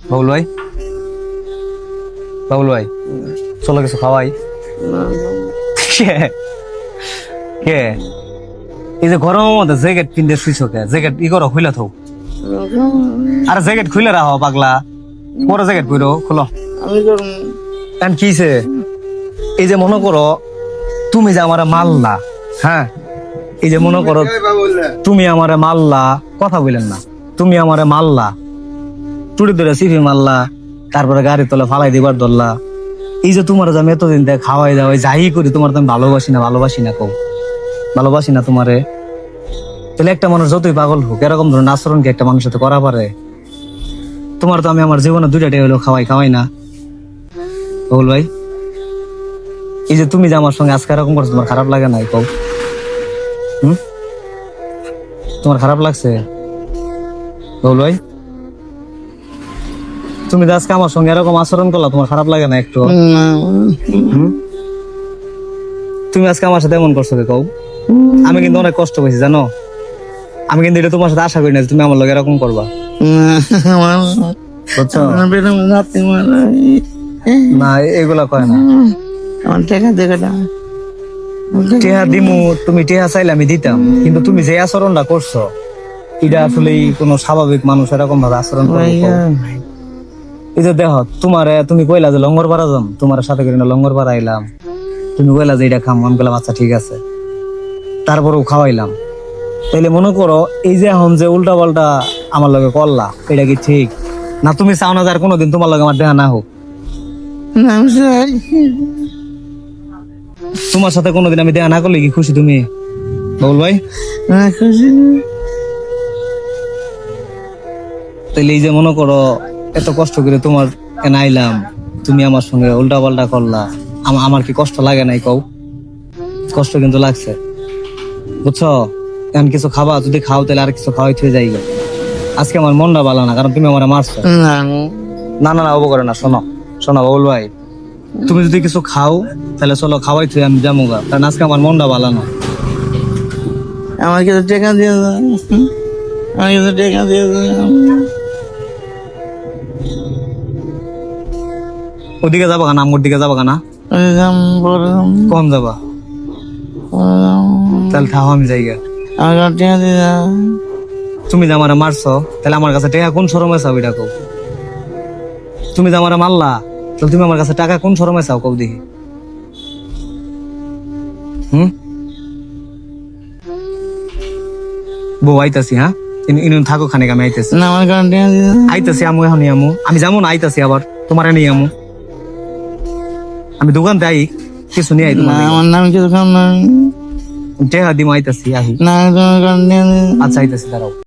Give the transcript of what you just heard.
বাবুল ভাই, বাবুল ভাই, চলো কিছু খাওয়াই। কে কে এই যে গরমের মধ্যে জ্যাকেট কিনতে শুইছো কে? জ্যাকেট ই করো, খুলে থাও। আরে জ্যাকেট খুলে রাখো পাগলা, পরে জ্যাকেট পরো, খুলো। এখন কিছে, এই যে মনে করো তুমি যে আমারে মারলা, হ্যাঁ, এই যে মনে করো তুমি আমারে মারলা, কথা বললেন না, তুমি আমারে মারলা, চুরি ধরে সিফি মারলা, তারপরে গাড়ি তলে ফালাই দিবার ধরলা। এই যে তোমার যে আমি এতদিন থেকে খাওয়াই দাওয়াই যাই করি, তোমার তো আমি ভালোবাসি না, ভালোবাসি না, কও ভালোবাসি না তোমারে। তাহলে একটা মানুষ যতই পাগল হোক, এরকম ধরনের আচরণ কি একটা মানুষের সাথে করা পারে? তোমার তো আমি আমার জীবনে 2টা হলো খাওয়াই না। বল ভাই, এই যে তুমি যে আমার সঙ্গে আজকে এরকম করছো, তোমার খারাপ লাগে না? কও, তোমার খারাপ লাগছে? বল ভাই, তুমি যে আজকে আমার সঙ্গে এরকম আচরণ করলা, তোমার খারাপ লাগে না একটু? তুমি আজকে আমার সাথে এমন করছো কে? কও, আমি কিন্তু অনেক কষ্ট পেয়েছি জানো। আমি কিন্তু এটা তোমার সাথে আশা করি না যে তুমি আমার লগে এরকম করবা, বুঝছো? না, এগুলা কয় না। টেহা দিমু, তুমি টেহা চাইলে আমি দিতাম, কিন্তু তুমি যে আচরণটা করছো এটা আসলে কোন স্বাভাবিক মানুষ এরকম ভাবে আচরণ করবে? এই যে দেখো, তুমি কইলা যে লঙ্গর পাড়া যাম, তোমার সাথে করে না লঙ্গর পাড়া আইলাম, তুমি কইলা যে এটা খাম, আমি বললাম আচ্ছা ঠিক আছে, তারপরেও খাওয়াইলাম। তাইলে মনে করো এই যে এখন যে উল্টা পাল্টা আমার লগে করলা, এটা কি ঠিক না? তুমি চাও না যার কোনোদিন তোমার লগে আমার দেখা না হোক? তোমার সাথে কোনোদিন আমি দেখা না করলে কি খুশি তুমি? বল ভাই, তাইলে এই যে মনে করো এত কষ্ট করে তোমার এনে আইলাম, তুমি আমার সঙ্গে উল্টা পাল্টা করলা, আমার কি কষ্ট লাগে নাই? কও, কষ্ট কিন্তু লাগছে, বুঝছো? এখন কিছু খাবা, যদি খাও তাহলে আর কিছু খাওয়াই থয়ে যাই। আজকে আমার মনটা ভালো না, কারণ তুমি আমার মারছো। না না না, ওবো করে না, শোনো শোনো বাবুল ভাই, তুমি যদি কিছু খাও তাহলে চলো খাওয়াই থুই আমি যাবো গা, কারণ আজকে আমার মনটা ভালো না। আমার কিছু টাকা দিয়ে দাও, আমার কিছু টাকা দিয়ে দাও। ওদিকে যাবো না, আমুর দিকে যাবো না? কোন যাবা? তাহলে থাও, আমি যাই গা। আমার টাকা দিয়ে দাও। তুমি যে আমার মারছো, তাহলে আমার কাছে টাকা কোন শরমে চাও? এটা কও, তুমি যে আমার মারলা, তাহলে তুমি আমার কাছে টাকা কোন শরমে চাও? কও দেখি। বউ আইতাছি, হ্যাঁ ইনি থাকো খানিক, আমি আইতাছি। না, আমার টাকা দিয়ে দাও। আইতাছি, আমু এখন আমি যাবো না, আইতাছি আবার তোমার নিয়ে আমু। আমি দোকান যাই, কিছু নিয়ে আই তোমার। আমার নাম কিছু খাম না, টেহা দিম, আইতাছি আহি। না তোমার টাকা দিয়ে দাও। আচ্ছা আইতাছি, দাঁড়াও।